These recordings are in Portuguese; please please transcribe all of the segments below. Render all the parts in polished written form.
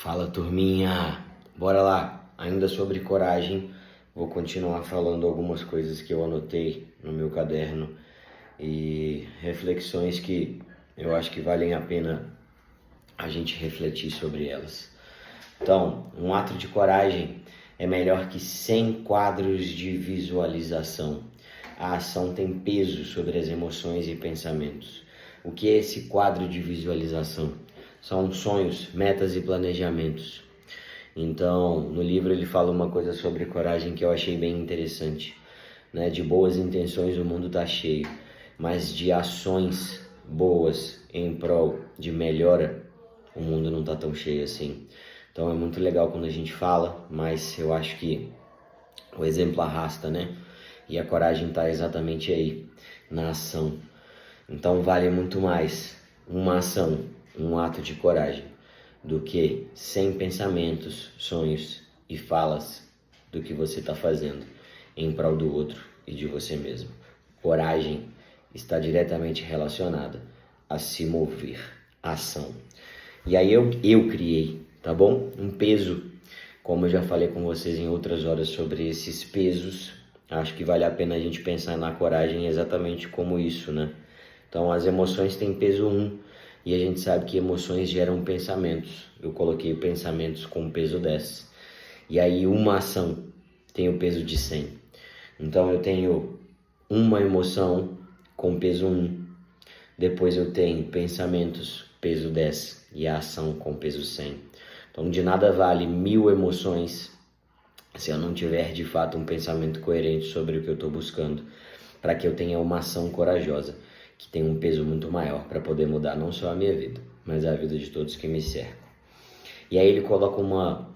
Fala, turminha! Bora lá! Ainda sobre coragem, vou continuar falando algumas coisas que eu anotei no meu caderno e reflexões que eu acho que valem a pena a gente refletir sobre elas. Então, um ato de coragem é melhor que 100 quadros de visualização. A ação tem peso sobre as emoções e pensamentos. O que é esse quadro de visualização? São sonhos, metas e planejamentos. Então, no livro ele fala uma coisa sobre coragem que eu achei bem interessante, né? De boas intenções o mundo tá cheio, mas de ações boas em prol de melhora, o mundo não tá tão cheio assim. Então é muito legal quando a gente fala, mas eu acho que o exemplo arrasta, né? E a coragem tá exatamente aí, na ação. Então vale muito mais uma ação, um ato de coragem, do que 100 pensamentos, sonhos e falas do que você está fazendo em prol do outro e de você mesmo. Coragem está diretamente relacionada a se mover, a ação. E aí eu criei, tá bom? Um peso, como eu já falei com vocês em outras horas sobre esses pesos, acho que vale a pena a gente pensar na coragem exatamente como isso, né? Então as emoções têm peso 1 e a gente sabe que emoções geram pensamentos. Eu coloquei pensamentos com peso 10. E aí uma ação tem o peso de 100. Então eu tenho uma emoção com peso 1. Depois eu tenho pensamentos, peso 10. E a ação com peso 100. Então de nada vale 1000 emoções se eu não tiver de fato um pensamento coerente sobre o que eu estou buscando, para que eu tenha uma ação corajosa, que tem um peso muito maior para poder mudar não só a minha vida, mas a vida de todos que me cercam. E aí ele coloca uma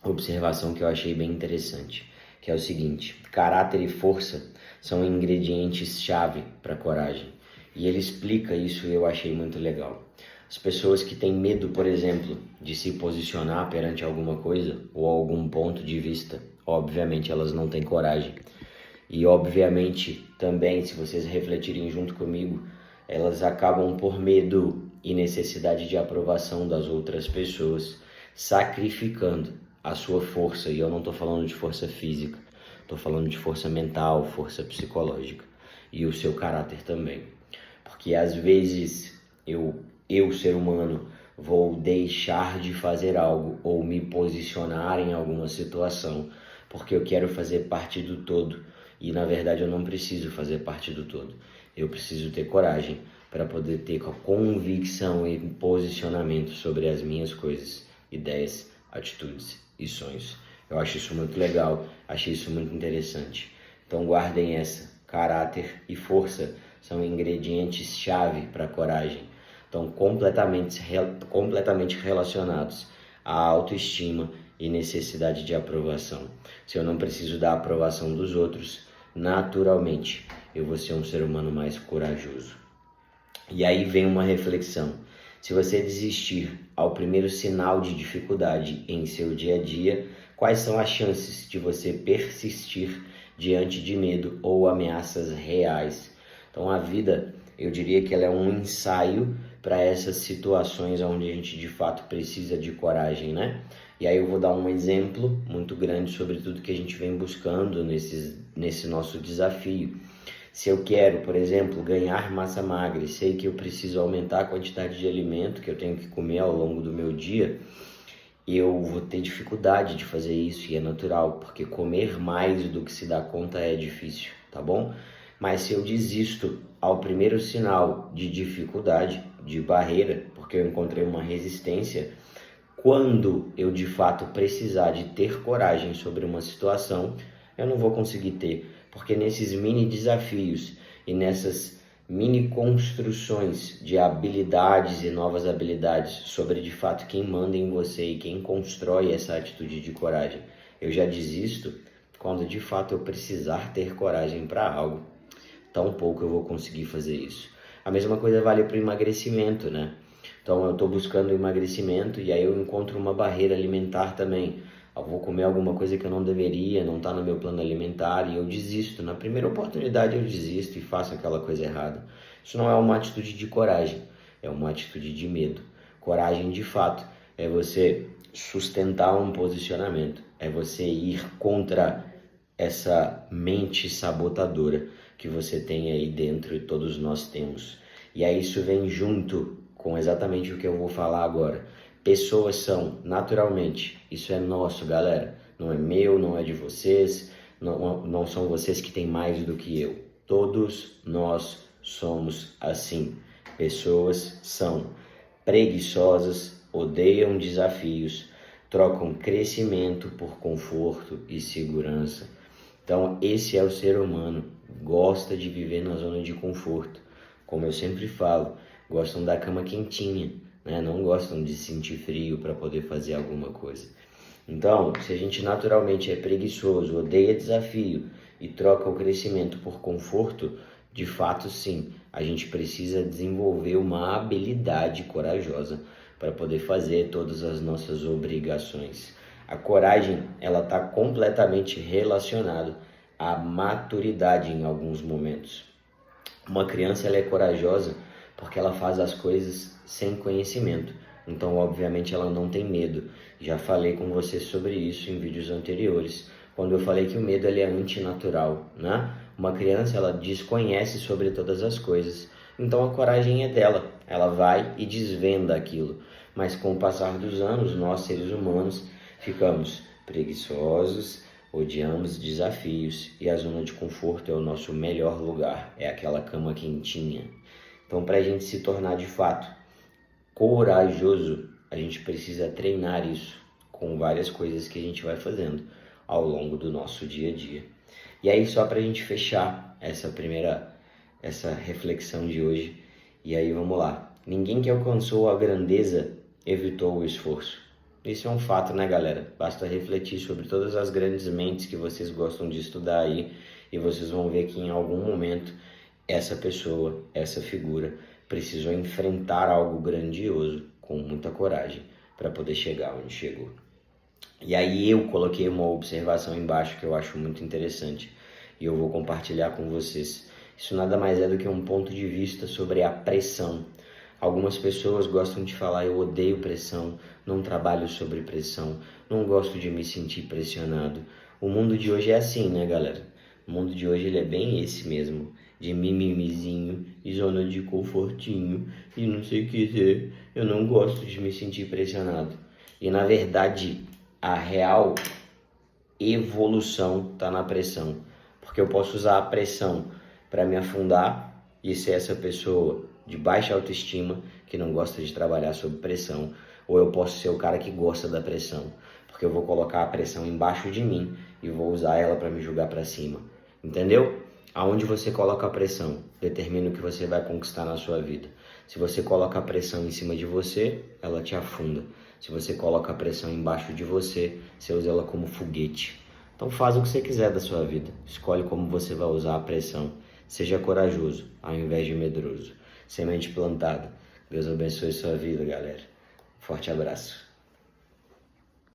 observação que eu achei bem interessante, que é o seguinte: caráter e força são ingredientes-chave para coragem. E ele explica isso e eu achei muito legal. As pessoas que têm medo, por exemplo, de se posicionar perante alguma coisa ou algum ponto de vista, obviamente elas não têm coragem. E obviamente também, se vocês refletirem junto comigo, elas acabam por medo e necessidade de aprovação das outras pessoas, sacrificando a sua força. E eu não estou falando de força física, estou falando de força mental, força psicológica e o seu caráter também. Porque às vezes eu ser humano, vou deixar de fazer algo ou me posicionar em alguma situação porque eu quero fazer parte do todo. E na verdade eu não preciso fazer parte do todo. Eu preciso ter coragem para poder ter convicção e posicionamento sobre as minhas coisas, ideias, atitudes e sonhos. Eu acho isso muito legal, achei isso muito interessante. Então guardem essa: caráter e força são ingredientes-chave para a coragem. Estão completamente relacionados à autoestima e necessidade de aprovação. Se eu não preciso da aprovação dos outros, naturalmente eu vou ser um ser humano mais corajoso. E aí vem uma reflexão: se você desistir ao primeiro sinal de dificuldade em seu dia a dia, quais são as chances de você persistir diante de medo ou ameaças reais? Então a vida, eu diria que ela é um ensaio para essas situações onde a gente de fato precisa de coragem, né? E aí eu vou dar um exemplo muito grande sobre tudo que a gente vem buscando nesse nosso desafio. Se eu quero, por exemplo, ganhar massa magra e sei que eu preciso aumentar a quantidade de alimento que eu tenho que comer ao longo do meu dia, eu vou ter dificuldade de fazer isso, e é natural, porque comer mais do que se dá conta é difícil, tá bom? Mas se eu desisto ao primeiro sinal de dificuldade, de barreira, porque eu encontrei uma resistência, quando eu de fato precisar de ter coragem sobre uma situação, eu não vou conseguir ter, porque nesses mini desafios e nessas mini construções de habilidades e novas habilidades sobre de fato quem manda em você e quem constrói essa atitude de coragem, eu já desisto quando de fato eu precisar ter coragem para algo. Tão pouco eu vou conseguir fazer isso. A mesma coisa vale para o emagrecimento, né? Então eu estou buscando emagrecimento e aí eu encontro uma barreira alimentar também. Eu vou comer alguma coisa que eu não deveria, não está no meu plano alimentar e eu desisto. Na primeira oportunidade eu desisto e faço aquela coisa errada. Isso não é uma atitude de coragem, é uma atitude de medo. Coragem de fato é você sustentar um posicionamento, é você ir contra essa mente sabotadora que você tem aí dentro e todos nós temos. E aí isso vem junto com exatamente o que eu vou falar agora. Pessoas são, naturalmente, isso é nosso, galera. Não é meu, não é de vocês, não são vocês que têm mais do que eu. Todos nós somos assim. Pessoas são preguiçosas, odeiam desafios, trocam crescimento por conforto e segurança. Então, esse é o ser humano, gosta de viver na zona de conforto. Como eu sempre falo, gostam da cama quentinha, né? Não gostam de sentir frio para poder fazer alguma coisa. Então, se a gente naturalmente é preguiçoso, odeia desafio e troca o crescimento por conforto, de fato sim, a gente precisa desenvolver uma habilidade corajosa para poder fazer todas as nossas obrigações. A coragem, ela está completamente relacionada à maturidade em alguns momentos. Uma criança, ela é corajosa porque ela faz as coisas sem conhecimento. Então, obviamente, ela não tem medo. Já falei com você sobre isso em vídeos anteriores, quando eu falei que o medo ele é antinatural, né? Uma criança, ela desconhece sobre todas as coisas. Então, a coragem é dela. Ela vai e desvenda aquilo. Mas com o passar dos anos, nós, seres humanos, ficamos preguiçosos, odiamos desafios e a zona de conforto é o nosso melhor lugar, é aquela cama quentinha. Então, para a gente se tornar de fato corajoso, a gente precisa treinar isso com várias coisas que a gente vai fazendo ao longo do nosso dia a dia. E aí, só para a gente fechar essa reflexão de hoje, e aí vamos lá. Ninguém que alcançou a grandeza evitou o esforço. Isso é um fato, né, galera? Basta refletir sobre todas as grandes mentes que vocês gostam de estudar aí e vocês vão ver que em algum momento essa pessoa, essa figura, precisou enfrentar algo grandioso com muita coragem para poder chegar onde chegou. E aí eu coloquei uma observação embaixo que eu acho muito interessante e eu vou compartilhar com vocês. Isso nada mais é do que um ponto de vista sobre a pressão. Algumas pessoas gostam de falar, eu odeio pressão, não trabalho sobre pressão, não gosto de me sentir pressionado. O mundo de hoje é assim, né, galera? O mundo de hoje ele é bem esse mesmo, de mimimizinho e zona de confortinho e não sei o que dizer. Eu não gosto de me sentir pressionado. E na verdade, a real evolução está na pressão. Porque eu posso usar a pressão para me afundar e ser essa pessoa de baixa autoestima que não gosta de trabalhar sob pressão, ou eu posso ser o cara que gosta da pressão, porque eu vou colocar a pressão embaixo de mim e vou usar ela para me jogar para cima. Entendeu? Aonde você coloca a pressão determina o que você vai conquistar na sua vida. Se você coloca a pressão em cima de você, ela te afunda. Se você coloca a pressão embaixo de você, você usa ela como foguete. Então faz o que você quiser da sua vida. Escolhe como você vai usar a pressão. Seja corajoso, ao invés de medroso. Semente plantada. Deus abençoe sua vida, galera. Forte abraço.